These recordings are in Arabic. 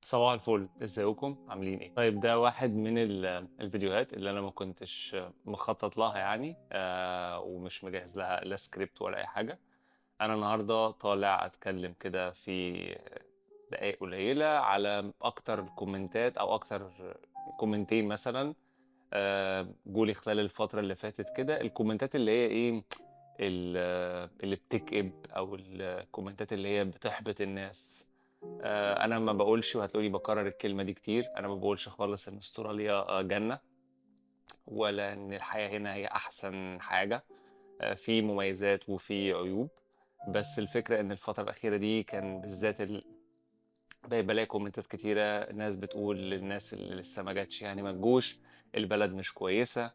صباح الفل، ازيكم عاملين ايه؟ طيب ده واحد من الفيديوهات اللي انا ما كنتش مخطط لها يعني ومش مجهز لها لا سكريبت ولا اي حاجه. انا النهارده طالع اتكلم كده في دقائق قليله على اكتر الكومنتات او اكتر كومنتين مثلا جولي خلال الفتره اللي فاتت كده. الكومنتات اللي هي ايه، اللي بتكئب او الكومنتات اللي هي بتحبط الناس. انا ما بقولش، وهتلاقوني بكرر الكلمه دي كتير، انا ما بقولش خالص ان استراليا جنه، ولا ان الحياه هنا هي احسن حاجه. في مميزات وفي عيوب. بس الفكره ان الفتره الاخيره دي كان بالذات بلاقي كومنتات كتيره، ناس بتقول للناس اللي لسه ما جاتش يعني ما تجوش، البلد مش كويسه،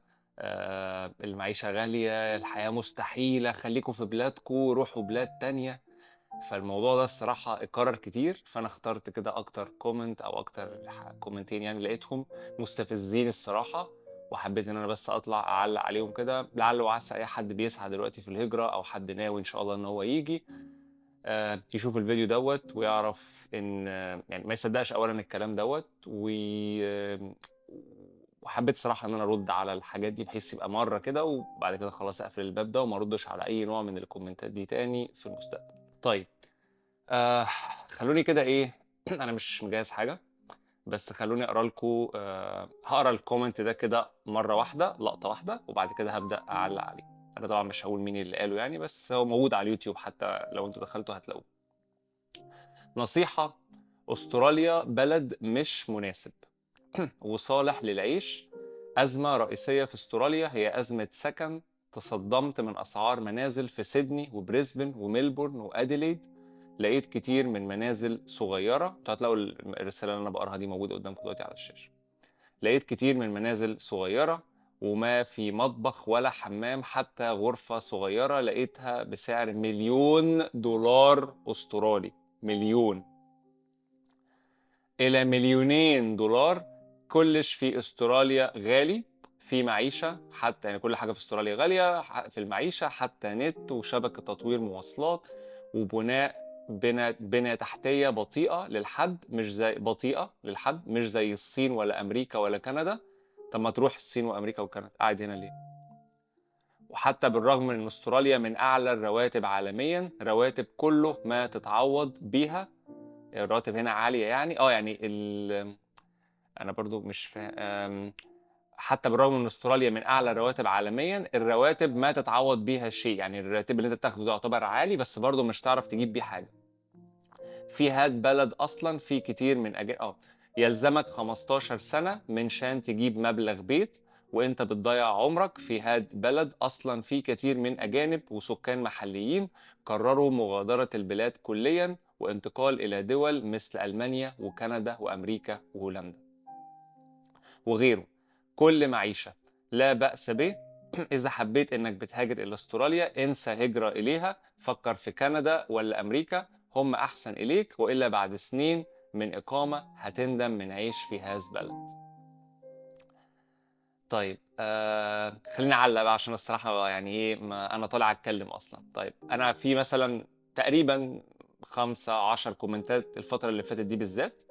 المعيشه غاليه، الحياه مستحيله، خليكم في بلادكم، روحوا بلاد تانية. فالموضوع ده الصراحة اتكرر كتير، فأنا اخترت كده أكتر كومنت أو أكتر كومنتين يعني لقيتهم مستفزين الصراحة، وحبيت إن أنا بس أطلع أعلق عليهم كده، لعل وعسى أي حد بيسعى دلوقتي في الهجرة أو حد ناوي إن شاء الله إن هو يجي يشوف الفيديو دوت ويعرف إن يعني ما يصدقش أولا الكلام دوت وحبيت صراحة إن أنا أرد على الحاجات دي بحيث يبقى مرة كده، وبعد كده خلاص أقفل الباب ده وما أردش على أي نوع من الكومنتات دي تاني في المستقبل. طيب آه خلوني كده ايه انا مش مجهز حاجه، بس خلوني اقرا لكم. هقرا الكومنت ده كده مره واحده، لقطه واحده، وبعد كده هبدا اعلق عليه. انا طبعا مش هقول مين اللي قاله يعني، بس هو موجود على اليوتيوب، حتى لو انتوا دخلتوا هتلاقوه. نصيحه: استراليا بلد مش مناسب وصالح للعيش. أزمة رئيسية في استراليا هي أزمة سكن. تصدمت من أسعار منازل في سيدني وبريسبن وميلبورن وأديليد. لقيت كتير من منازل صغيرة، انتوا هتلاقوا الرسالة اللي أنا بقراها دي موجودة قدامكم دلوقتي على الشاشة. لقيت كتير من منازل صغيرة وما في مطبخ ولا حمام، حتى غرفة صغيرة لقيتها بسعر $1,000,000 أسترالي. مليون إلى $2,000,000. كلش في استراليا غالي في معيشة، حتى يعني كل حاجة في استراليا غالية في المعيشة، حتى نت وشبكة تطوير مواصلات وبناء بنية تحتية بطيئة للحد، مش زي الصين ولا أمريكا ولا كندا. طب ما تروح الصين وأمريكا وكندا، قاعد هنا ليه؟ وحتى بالرغم من ان استراليا من اعلى الرواتب عالميا، رواتب كله ما تتعوض بيها. الرواتب هنا عالية يعني يعني انا برضو مش فاهم. حتى بالرغم ان استراليا من اعلى الرواتب عالميا، الرواتب ما تتعوض بيها شيء، يعني الراتب اللي انت بتاخده ده يعتبر عالي بس برضو مش تعرف تجيب بيه حاجه. في هاد بلد اصلا في كتير من يلزمك 15 سنه من شان تجيب مبلغ بيت، وانت بتضيع عمرك في هاد بلد. اصلا في كتير من اجانب وسكان محليين قرروا مغادره البلاد كليا وانتقال الى دول مثل المانيا وكندا وامريكا وهولندا وغيره. كل معيشة لا بأس به. إذا حبيت إنك بتهاجر إلى أستراليا، انسى هجرة إليها، فكر في كندا ولا أمريكا، هم أحسن إليك، وإلا بعد سنين من إقامة هتندم من عيش في هذا البلد. طيب خليني أعلق بقى عشان الصراحة يعني إيه، ما أنا طالع أتكلم أصلا. طيب أنا في مثلا تقريبا 15 كومنتات الفترة اللي فاتت دي بالذات،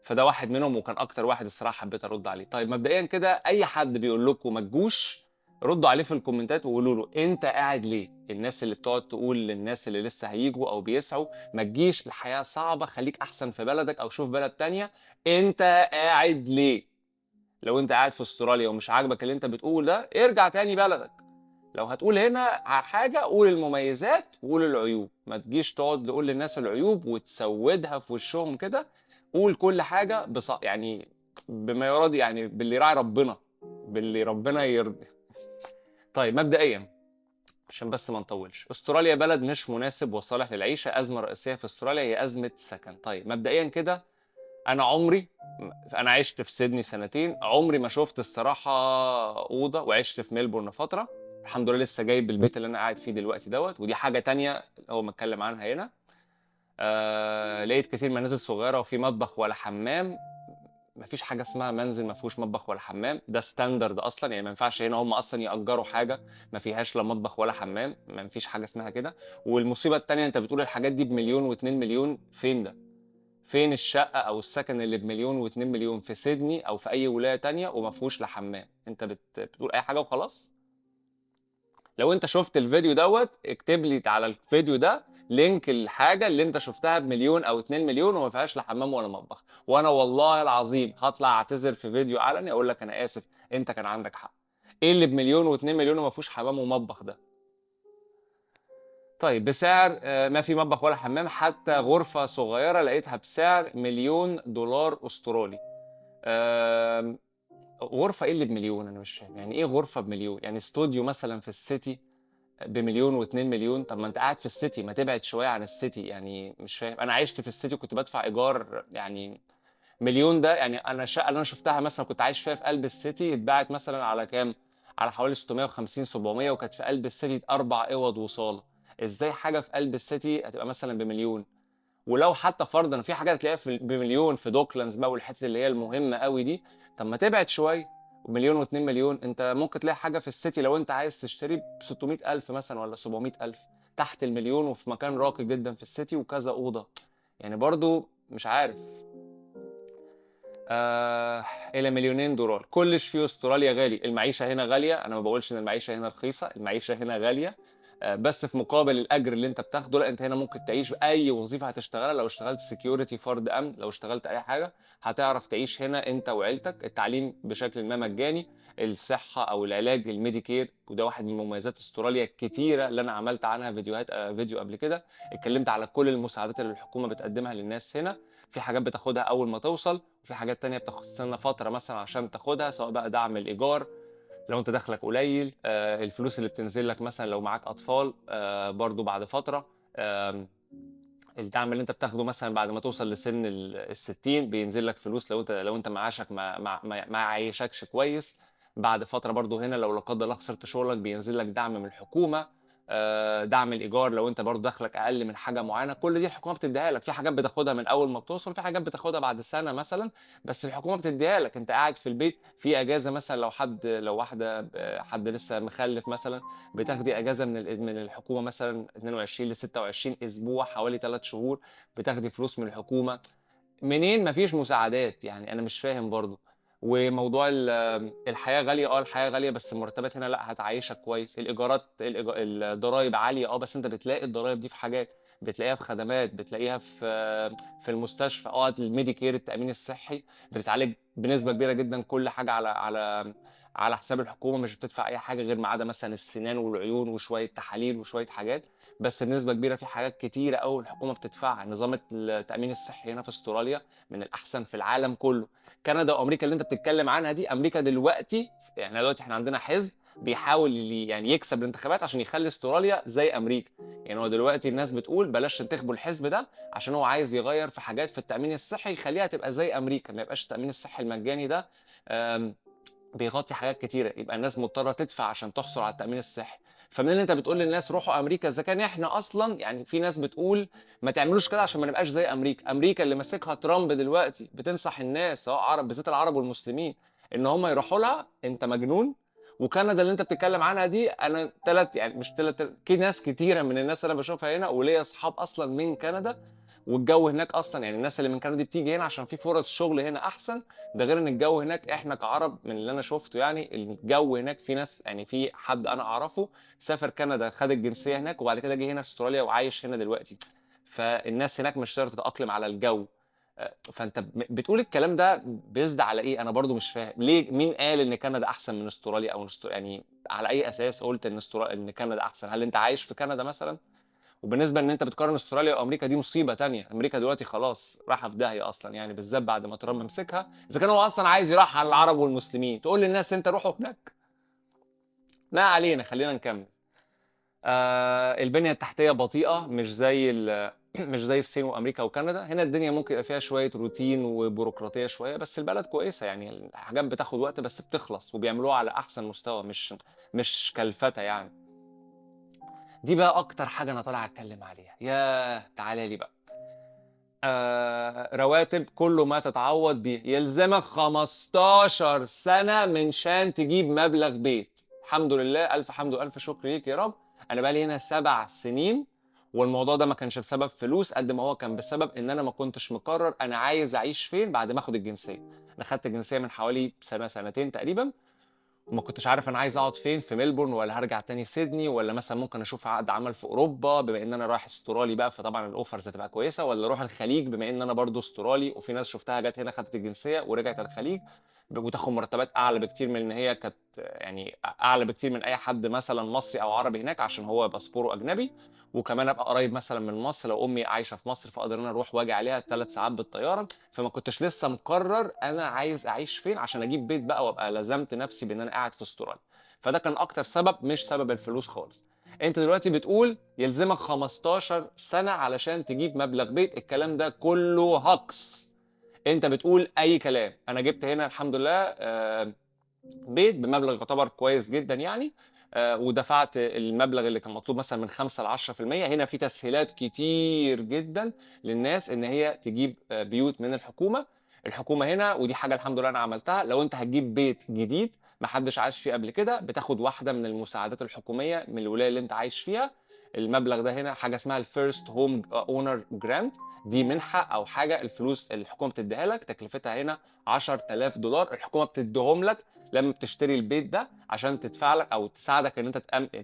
فده واحد منهم وكان اكتر واحد الصراحه حبيت ارد عليه. طيب مبدئيا كده، اي حد بيقول لكم ما تجوش، ردوا عليه في الكومنتات وقولوا له انت قاعد ليه. الناس اللي بتقعد تقول للناس اللي لسه هيجوا او بيسعوا ما تجيش، الحياه صعبه، خليك احسن في بلدك او شوف بلد تانية، انت قاعد ليه؟ لو انت قاعد في استراليا ومش عاجبك اللي انت بتقول ده، ارجع تاني بلدك. لو هتقول هنا حاجة، قول المميزات وقول العيوب، ما تجيش تقعد تقول للناس العيوب وتسودها في وشهم كده. قول كل حاجة يعني بما يرضي، يعني باللي يراعي ربنا، باللي ربنا يرضي. طيب مبدئيا عشان بس ما نطولش، استراليا بلد مش مناسب وصالح للعيشة. أزمة رئيسية في استراليا هي أزمة سكن. طيب مبدئيا كده، انا عشت في سيدني سنتين، عمري ما شفت الصراحه اوضه، وعشت في ميلبورن فتره. الحمد لله لسه جايب البيت اللي انا قاعد فيه دلوقتي دوت، ودي حاجه تانية هو متكلم عنها هنا. لقيت كتير منازل صغيره وفي مطبخ ولا حمام. مفيش حاجه اسمها منزل ما فيهوش مطبخ ولا حمام، ده ستاندرد اصلا، يعني ما ينفعش هنا هم اصلا ياجروا حاجه ما فيهاش لا مطبخ ولا حمام، ما فيش حاجه اسمها كده. والمصيبه التانية، انت بتقول الحاجات دي بمليون واتنين مليون، فين ده؟ فين الشقه او السكن اللي ب1 مليون و2 مليون في سيدني او في اي ولايه تانية وما فيهوش لا حمام؟ انت بتقول اي حاجه وخلاص. لو انت شفت الفيديو دوت اكتب لي على الفيديو ده لينك الحاجه اللي انت شفتها ب1 مليون او 2 مليون وما فيهاش لا حمام ولا مطبخ، وانا والله العظيم هطلع اعتذر في فيديو علني اقول لك انا اسف، انت كان عندك حق. ايه اللي ب1 مليون و2 مليون وما فيهوش حمام ومطبخ ده؟ طيب بسعر ما في مطبخ ولا حمام، حتى غرفه صغيره لقيتها بسعر $1,000,000 استرالي. آم، غرفه ايه اللي ب1 مليون؟ انا مش فاهم يعني ايه غرفه ب1 مليون. يعني استوديو مثلا في السيتي ب1 مليون و2 مليون؟ طب ما انت قاعد في السيتي، ما تبعد شويه عن السيتي. يعني مش فاهم، انا عشت في السيتي وكنت بدفع ايجار يعني مليون ده. يعني انا الشقه اللي انا شفتها مثلا كنت عايش فيها في قلب السيتي اتباعت مثلا على كام؟ على حوالي 650 700، وكانت في قلب السيتي 4 اوض وصاله. ازاي حاجه في قلب السيتي هتبقى مثلا ب1 مليون؟ ولو حتى فرضا في حاجه هتلاقيها في ب1 مليون في دوكلاندز بقى والحتت اللي هي المهمه قوي دي، طب ما تبعد شويه. مليون و2 مليون انت ممكن تلاقي حاجه في السيتي لو انت عايز تشتري ب 600 الف مثلا ولا 700 الف تحت ال1 مليون، وفي مكان راقي جدا في السيتي وكذا اوضه. يعني برضو مش عارف. آه الى $2,000,000 كلش في استراليا غالي. المعيشه هنا غاليه، انا ما بقولش ان المعيشه هنا رخيصه، المعيشه هنا غاليه. بس في مقابل الاجر اللي انت بتاخده لا، انت هنا ممكن تعيش باي وظيفه هتشتغلها. لو اشتغلت سكيورتي فرد امن، لو اشتغلت اي حاجه هتعرف تعيش هنا انت وعيلتك. التعليم بشكل ما مجاني، الصحه او العلاج الميديكير، وده واحد من مميزات استراليا الكتيره اللي انا عملت عنها فيديوهات فيديو قبل كده اتكلمت على كل المساعدات اللي الحكومه بتقدمها للناس هنا. في حاجات بتاخدها اول ما توصل، وفي حاجات تانية بتاخد سنة فترة مثلا عشان تاخدها، سواء بقى دعم الإيجار لو انت دخلك قليل، الفلوس اللي بتنزل لك مثلا لو معاك أطفال برضو بعد فترة، الدعم اللي انت بتاخده مثلا بعد ما توصل لسن ال60 بينزل لك فلوس لو انت معاشك ما عايشكش كويس. بعد فتره برضو هنا لو لا قدر الله خسرت شغلك بينزل لك دعم من الحكومه. دعم الايجار لو انت برضو دخلك اقل من حاجه معينه، كل دي الحكومه بتديها لك. في حاجات بتاخدها من اول ما بتوصل، في حاجات بتاخدها بعد سنه مثلا، بس الحكومه بتديها لك. انت قاعد في البيت في اجازه مثلا لو واحده حد لسه مخلف مثلا، بتاخدي اجازه من الحكومه مثلا 22 ل 26 اسبوع، حوالي 3 شهور بتاخدي فلوس من الحكومه. منين؟ مفيش مساعدات. يعني انا مش فاهم برضو. وموضوع الحياه غاليه، الحياه غاليه، بس المرتبات هنا لا هتعيشك كويس. الايجارات الضرايب عاليه، بس انت بتلاقي الضرايب دي في حاجات، بتلاقيها في خدمات، بتلاقيها في المستشفى، الميديكير التامين الصحي بتتعالج بنسبه كبيره جدا. كل حاجه على حساب الحكومه، مش بتدفع اي حاجه غير ما عدا مثلا السنان والعيون وشويه تحاليل وشويه حاجات. بس بنسبه كبيره في حاجات كتيره قوي الحكومه بتدفعها. نظام التامين الصحي هنا في استراليا من الاحسن في العالم كله. كندا وامريكا اللي انت بتتكلم عنها دي، امريكا دلوقتي يعني دلوقتي احنا عندنا حزب بيحاول يعني يكسب الانتخابات عشان يخلي استراليا زي امريكا. يعني هو دلوقتي الناس بتقول بلاش تنتخبوا الحزب ده عشان هو عايز يغير في حاجات في التامين الصحي يخليها تبقى زي امريكا، ما يبقاش التامين الصحي المجاني ده بيغطي حاجات كتيره، يبقى الناس مضطره تدفع عشان تحصل على التامين الصحي. فمن اللي انت بتقول للناس روحوا امريكا، اذا كان احنا اصلا يعني في ناس بتقول ما تعملوش كده عشان ما نبقاش زي امريكا. امريكا اللي ماسكها ترامب دلوقتي بتنصح الناس سواء عرب، بالذات العرب والمسلمين، ان هم يروحوا لها. انت مجنون. وكندا اللي انت بتتكلم عنها دي، انا يعني مش ناس كتيره من الناس اللي انا بشوفها هنا وليا اصحاب اصلا من كندا، والجو هناك اصلا يعني الناس اللي من كندا دي بتيجي هنا عشان في فرص شغل هنا احسن. ده غير ان الجو هناك احنا كعرب من اللي انا شفته، يعني الجو هناك في ناس، يعني في حد انا اعرفه سافر كندا خد الجنسيه هناك وبعد كده جه هنا في استراليا وعايش هنا دلوقتي. فالناس هناك مش قادره تتاقلم على الجو. فانت بتقول الكلام ده بيزد على ايه؟ انا برضو مش فاهم ليه. مين قال ان كندا احسن من استراليا او يعني على اي اساس قلت ان كندا احسن؟ هل انت عايش في كندا مثلا؟ وبالنسبه ان انت بتقارن استراليا وامريكا، دي مصيبه تانية. امريكا دلوقتي خلاص رايحه في داهيه اصلا، يعني بالذات بعد ما ترامب مسكها. اذا كان هو اصلا عايز يروح على العرب والمسلمين تقول للناس انت روحوا هناك. ما علينا، خلينا نكمل. البنيه التحتيه بطيئه، مش زي الصين وامريكا وكندا. هنا الدنيا ممكن يبقى فيها شويه روتين وبيروقراطيه شويه، بس البلد كويسه. يعني الحاجات بتاخد وقت بس بتخلص، وبيعملوها على احسن مستوى، مش كلفتة يعني. دي بقى اكتر حاجه انا طالع اتكلم عليها. ياه تعالى لي بقى. رواتب كله ما تتعوض بيه، يلزمك 15 سنة من شان تجيب مبلغ بيت. الحمد لله، ألف حمد وألف شكر ليك يا رب. أنا بقالي هنا 7 سنين والموضوع ده ما كانش بسبب فلوس قد ما هو كان بسبب ان انا ما كنتش مقرر انا عايز اعيش فين بعد ما اخد الجنسيه. انا خدت الجنسيه من حوالي سنه سنتين تقريبا، وما كنتش عارف انا عايز اقعد فين، في ملبورن ولا هرجع تاني سيدني، ولا مثلا ممكن اشوف عقد عمل في اوروبا بما ان انا رايح استرالي بقى فطبعا الاوفرز هتبقى كويسه، ولا اروح الخليج بما ان انا برضو استرالي، وفي ناس شفتها جت هنا خدت الجنسيه ورجعت الخليج وتاخد مرتبات اعلى بكتير من ان هي كانت، يعني اعلى بكتير من اي حد مثلا مصري او عربي هناك عشان هو باسبوره اجنبي، وكمان ابقى قريب مثلا من مصر لو امي عايشه في مصر فاقدر ان انا اروح واجي عليها 3 ساعات بالطياره. فما كنتش لسه مقرر انا عايز اعيش فين عشان اجيب بيت بقى وابقى لزمت نفسي بان انا قاعد في استراليا. فده كان اكتر سبب، مش سبب الفلوس خالص. انت دلوقتي بتقول يلزمك 15 سنة علشان تجيب مبلغ بيت، الكلام ده كله هكس. انت بتقول اي كلام. انا جبت هنا الحمد لله بيت بمبلغ يعتبر كويس جدا يعني، ودفعت المبلغ اللي كان مطلوب مثلا من 5 ل 10%. هنا في تسهيلات كتير جدا للناس ان هي تجيب بيوت من الحكومه. الحكومه هنا، ودي حاجه الحمد لله انا عملتها، لو انت هتجيب بيت جديد ما حدش عايش فيه قبل كده بتاخد واحده من المساعدات الحكوميه من الولايه اللي انت عايش فيها. المبلغ ده هنا حاجه اسمها الفيرست هوم اونر جرانت، دي منحه او حاجه الفلوس الحكومه بتديها لك، تكلفتها هنا $10,000 الحكومه بتديهم لك لما بتشتري البيت ده عشان تدفع لك او تساعدك ان انت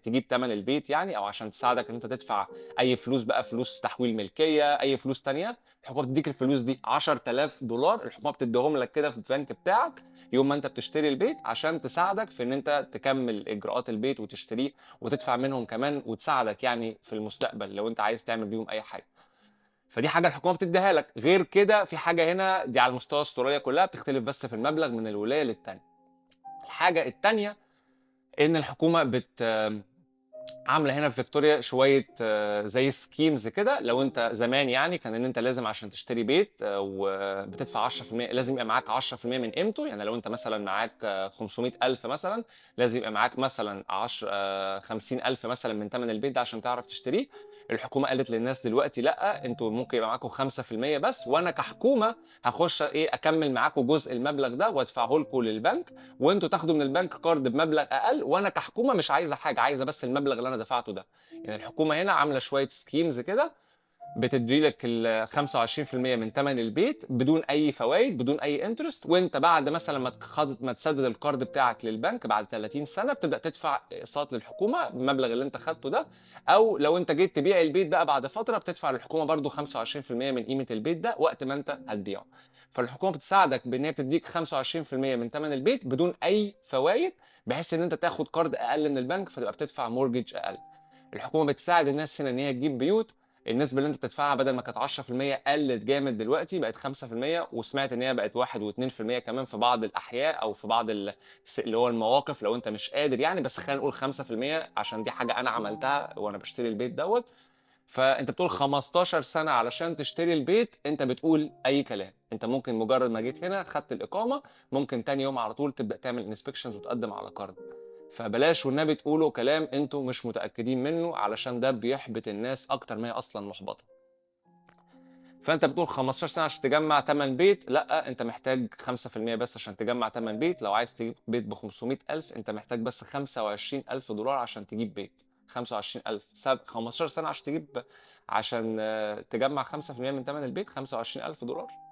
تجيب ثمن البيت يعني، او عشان تساعدك ان انت تدفع اي فلوس بقى، فلوس تحويل ملكيه، اي فلوس تانية. الحكومه بتديك الفلوس دي $10,000 الحكومه بتديهم لك كده في البنك بتاعك يوم ما انت بتشتري البيت عشان تساعدك في ان انت تكمل اجراءات البيت وتشتريه وتدفع منهم كمان، وتساعدك يعني في المستقبل لو انت عايز تعمل بيهم اي حاجه. فدي حاجه الحكومه بتديها لك. غير كده في حاجه هنا دي على مستوى استراليا كلها بتختلف بس في المبلغ من الولايه للتانيه. الحاجه التانيه ان الحكومه عامله هنا في فيكتوريا شويه زي سكيمز كده. لو انت زمان يعني كان ان انت لازم عشان تشتري بيت وبتدفع 10% لازم يبقى معاك 10% من قيمته. يعني لو انت مثلا معاك 500,000 مثلا لازم يبقى معاك مثلا 50,000 مثلا من ثمن البيت ده عشان تعرف تشتريه. الحكومه قالت للناس دلوقتي لا، انتوا ممكن يبقى معاكم 5% بس، وانا كحكومه هخش ايه اكمل معاكم جزء المبلغ ده وادفعه لكم للبنك، وانتوا تاخدوا من البنك قرض بمبلغ اقل، وانا كحكومه مش عايزه حاجه، عايزه بس المبلغ اللي انا دفعته ده. يعني الحكومه هنا عامله شويه سكيمز كده بتدي لك ال 25% من ثمن البيت بدون اي فوائد بدون اي انترست، وانت بعد مثلا ما تسدد القرض بتاعك للبنك بعد 30 سنه بتبدا تدفع اقساط للحكومه بالمبلغ اللي انت خدته ده. او لو انت جيت تبيع البيت بقى بعد فتره بتدفع للحكومه برضو 25% من قيمه البيت ده وقت ما انت هتبيعه. فالحكومه بتساعدك بان هي بتديك 25% من ثمن البيت بدون اي فوائد، بحيث ان انت تاخد قرض اقل من البنك فتبقى بتدفع مورجج اقل. الحكومه بتساعد الناس هنا ان هي تجيب بيوت. النسبه اللي انت بتدفعها بدل ما كانت 10% قلت جامد دلوقتي بقت 5%، وسمعت ان هي بقت 1 و2% كمان في بعض الاحياء او في بعض اللي هو المواقف لو انت مش قادر يعني. بس خلينا نقول 5% عشان دي حاجه انا عملتها وانا بشتري البيت دوت. فانت بتقول 15 سنه علشان تشتري البيت، انت بتقول اي كلام. انت ممكن مجرد ما جيت هنا خدت الاقامه ممكن تاني يوم على طول تبدا تعمل انسبكشنز وتقدم على قرض. فبلاش والنبي تقولوا كلام انتوا مش متاكدين منه علشان ده بيحبط الناس اكتر ما هي اصلا محبطه. فانت بتقول 15 سنه عشان تجمع ثمن بيت، لا انت محتاج 5% بس عشان تجمع ثمن بيت. لو عايز تجيب بيت ب 500,000 انت محتاج بس $25,000 عشان تجيب بيت. 25,000 15 سنه عشان عشان تجمع 5% من ثمن البيت $25,000.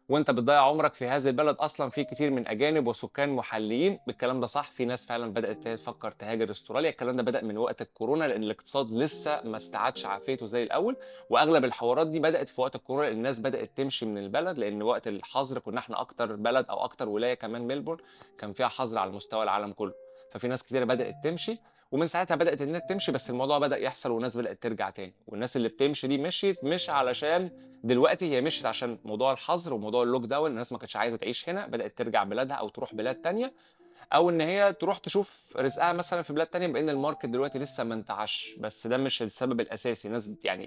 وانت بتضيع عمرك في هذه البلد. اصلا في كتير من اجانب وسكان محليين بالكلام ده صح، في ناس فعلا بدات تفكر تهاجر استراليا. الكلام ده بدا من وقت الكورونا لان الاقتصاد لسه ما استعادش عافيته زي الاول، واغلب الحوارات دي بدات في وقت الكورونا لان الناس بدات تمشي من البلد. لان وقت الحظر كنا احنا اكتر بلد او اكتر ولايه كمان ميلبورن كان فيها حظر على مستوى العالم كله، ففي ناس كتير بدات تمشي. ومن ساعتها بدات الناس تمشي، بس الموضوع بدا يحصل والناس بدات ترجع تاني. والناس اللي بتمشي دي مشيت مش علشان دلوقتي، هي مشيت عشان موضوع الحظر وموضوع اللوك داون. الناس ما كانتش عايزه تعيش هنا بدات ترجع بلادها او تروح بلاد تانية، او ان هي تروح تشوف رزقها مثلا في بلاد تانية بان الماركت دلوقتي لسه ما انتعش. بس ده مش السبب الاساسي.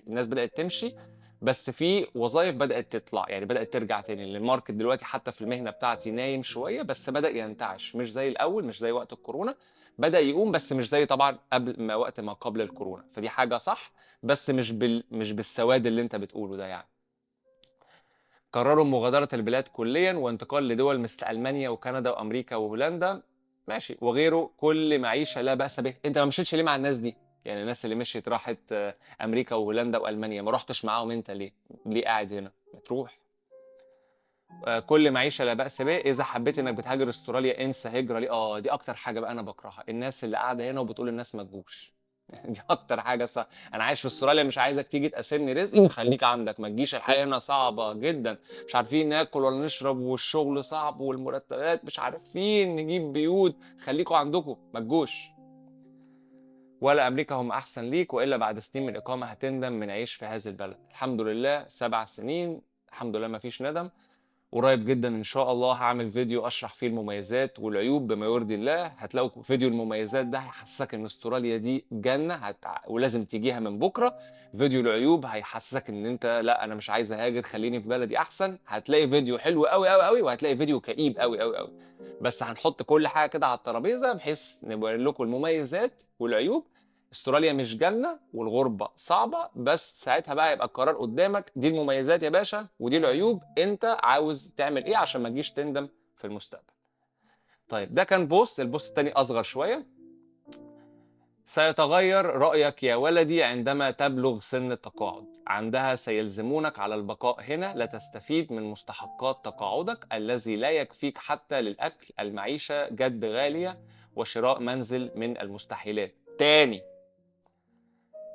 الناس بدات تمشي، بس في وظائف بدات تطلع يعني بدات ترجع تاني. لان الماركت دلوقتي حتى في المهنه بتاعتي نايم شويه بس بدا ينتعش، مش زي الاول مش زي وقت الكورونا. بدا يقوم بس مش زي طبعا قبل ما وقت ما قبل الكورونا. فدي حاجه صح، بس مش بالسواد اللي انت بتقوله ده يعني. قرروا مغادرة البلاد كليا وانتقال لدول مثل ألمانيا وكندا وأمريكا وهولندا، ماشي، وغيره كل معيشة لا بأس به. أنت ما مشيتش ليه مع الناس دي؟ يعني الناس اللي مشيت راحت امريكا وهولندا والمانيا، ما رحتش معاهم انت ليه؟ ليه قاعد هنا؟ ما تروح. كل معيشه لا باس به. اذا حبيت انك بتهاجر استراليا انسى هجره ليه. دي اكتر حاجه بقى انا بكرهها، الناس اللي قاعده هنا وبتقول الناس ما تجوش. دي اكتر حاجه صح. انا عايش في استراليا، مش عايزك تيجي تقاسمني رزقي، خليك عندك ما تجيش، الحياه هنا صعبه جدا، مش عارفين ناكل ولا نشرب، والشغل صعب، والمرتبات مش عارفين نجيب بيوت، خليكوا عندكم ما تجوش. ولا امريكا هم احسن ليك، والا بعد سنين من الاقامه هتندم من عيش في هذه البلد. الحمد لله 7 سنين، الحمد لله ما فيش ندم. قريب جدا ان شاء الله هعمل فيديو اشرح فيه المميزات والعيوب بما يرضي الله. هتلاقوا فيديو المميزات ده هيحسسك ان استراليا دي جنة ولازم تيجيها من بكرة. فيديو العيوب هيحسسك ان انت لا انا مش عايز اهاجر، خليني في بلدي احسن. هتلاقي فيديو حلو قوي قوي قوي، وهتلاقي فيديو كئيب قوي قوي قوي. بس هنحط كل حاجة كده على الترابيزة بحيث نبين لكم المميزات والعيوب. استراليا مش جنة والغربة صعبة، بس ساعتها بقى يبقى القرار قدامك، دي المميزات يا باشا ودي العيوب، انت عاوز تعمل ايه عشان ما تجيش تندم في المستقبل. طيب ده كان بوست. البوست التاني اصغر شوية. سيتغير رأيك يا ولدي عندما تبلغ سن التقاعد. عندها سيلزمونك على البقاء هنا، لا تستفيد من مستحقات تقاعدك الذي لا يكفيك حتى للأكل. المعيشة جد غالية، وشراء منزل من المستحيلات. تاني،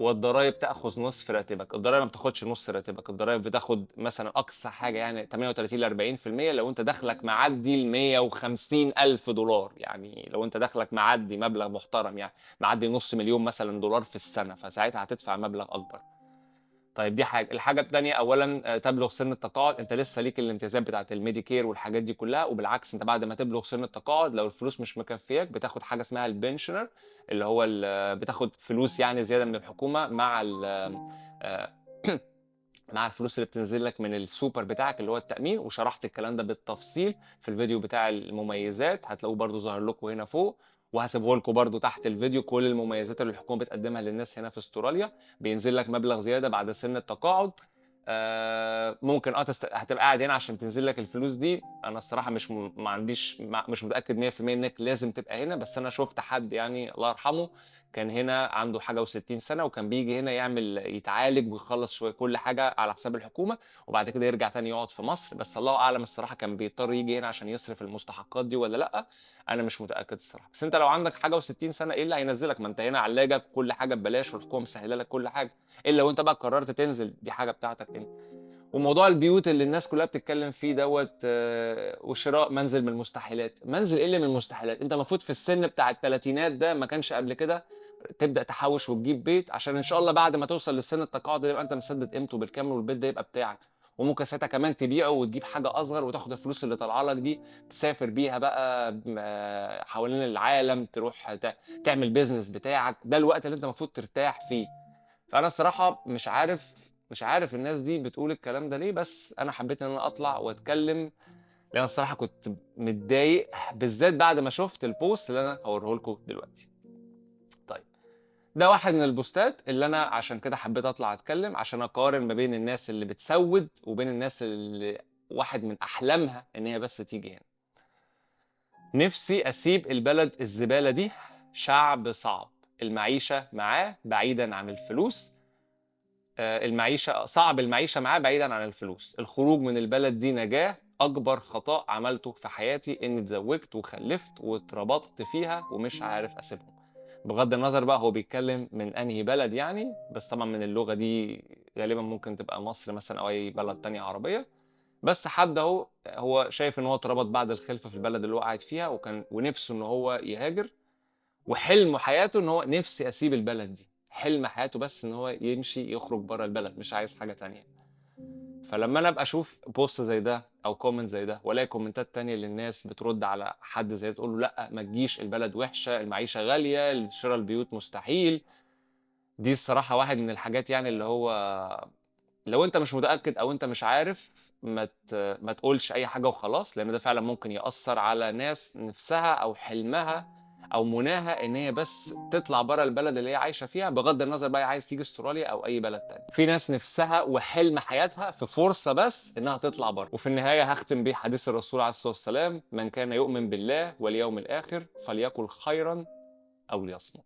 والضرايب تاخذ نصف راتبك. الضرايب ما بتاخدش نص راتبك، الضرايب بتاخد مثلا اقصى حاجه يعني 38 ل 40% لو انت دخلك معدي ال 150 الف دولار. يعني لو انت دخلك معدي مبلغ محترم، يعني معدي نص مليون مثلا دولار في السنه، فساعتها هتدفع مبلغ اكبر. طيب دي حاجه. الحاجه الثانيه، اولا تبلغ سن التقاعد، انت لسه ليك الامتيازات بتاعه الميديكير والحاجات دي كلها. وبالعكس انت بعد ما تبلغ سن التقاعد لو الفلوس مش مكفياك بتاخد حاجه اسمها البنشنر، اللي هو بتاخد فلوس يعني زياده من الحكومه مع آه، مع الفلوس اللي بتنزل لك من السوبر بتاعك اللي هو التأمين. وشرحت الكلام ده بالتفصيل في الفيديو بتاع المميزات، هتلاقوه برضو ظاهر لكم هنا فوق. وهسيبه لكم برضو تحت الفيديو كل المميزات اللي الحكومة بتقدمها للناس هنا في استراليا. بينزل لك مبلغ زيادة بعد سن التقاعد. ممكن هتبقى قاعد هنا عشان تنزل لك الفلوس دي. انا الصراحه ما عنديش مش متاكد 100% انك لازم تبقى هنا، بس انا شفت حد يعني الله يرحمه كان هنا عنده حاجه و60 سنه، وكان بيجي هنا يتعالج ويخلص شويه كل حاجه على حساب الحكومه، وبعد كده يرجع تاني يقعد في مصر. بس الله اعلم الصراحه كان بيضطر يجي هنا عشان يصرف المستحقات دي ولا لا. انا مش متاكد الصراحه. بس انت لو عندك حاجه و60 سنه ايه اللي هينزلك؟ ما انت هنا علاجك كل حاجه ببلاش، والحكومه مسهله لك كل حاجه. الا لو انت بقى قررت تنزل، دي حاجه بتاعتك انت. وموضوع البيوت اللي الناس كلها بتتكلم فيه دوت وشراء منزل من المستحيلات. منزل ايه اللي من المستحيلات؟ انت المفروض في السن بتاع الثلاثينات ده، ما كانش قبل كده تبدا تحوش وتجيب بيت، عشان ان شاء الله بعد ما توصل للسن التقاعد ده يبقى انت مسدد قيمته بالكامل، والبيت ده يبقى بتاعك. وممكن ساعتها كمان تبيعه وتجيب حاجه اصغر، وتاخد الفلوس اللي طالعه لك دي تسافر بيها بقى حوالين العالم، تروح تعمل بيزنس بتاعك. ده الوقت اللي انت المفروض ترتاح فيه. فانا الصراحه مش عارف الناس دي بتقول الكلام ده ليه، بس انا حبيت ان انا اطلع واتكلم، لان الصراحه كنت متضايق بالذات بعد ما شفت البوست اللي انا هوريه لكم دلوقتي. طيب ده واحد من البوستات اللي انا عشان كده حبيت اطلع اتكلم، عشان اقارن ما بين الناس اللي بتسود وبين الناس اللي واحد من احلامها ان هي بس تيجي هنا. نفسي اسيب البلد الزباله دي. شعب صعب، المعيشه معاه بعيدا عن الفلوس. المعيشة صعب، المعيشة معاه بعيدا عن الفلوس. الخروج من البلد دي نجاة. أكبر خطأ عملته في حياتي إني اتزوجت وخلفت واتربطت فيها ومش عارف أسيبهم. بغض النظر بقى هو بيتكلم من أنهي بلد يعني، بس طبعا من اللغة دي غالبا ممكن تبقى مصر مثلا أو أي بلد تانية عربية. بس حد هو شايف إن هو اتربط بعد الخلفة في البلد اللي هو قاعد فيها، ونفسه إن هو يهاجر. وحلم حياته ان هو نفسي اسيب البلد دي. حلم حياته بس ان هو يمشي يخرج بره البلد، مش عايز حاجة تانية. فلما انا ابقى اشوف بوست زي ده او كومنت زي ده، والاقي كومنتات تانية للناس بترد على حد زي ده تقول له لا ما تجيش، البلد وحشة، المعيشة غالية، شراء البيوت مستحيل. دي الصراحة واحد من الحاجات يعني اللي هو لو انت مش متأكد او انت مش عارف ما تقولش اي حاجة وخلاص، لان ده فعلا ممكن يأثر على ناس نفسها او حلمها او مناها ان هي بس تطلع بره البلد اللي هي عايشة فيها، بغض النظر بقى عايز تيجي استراليا او اي بلد تاني. في ناس نفسها وحلم حياتها في فرصة بس انها تطلع بره. وفي النهاية هختم بيه حديث الرسول عليه الصلاة والسلام: من كان يؤمن بالله واليوم الاخر فليقل خيرا او ليصمت.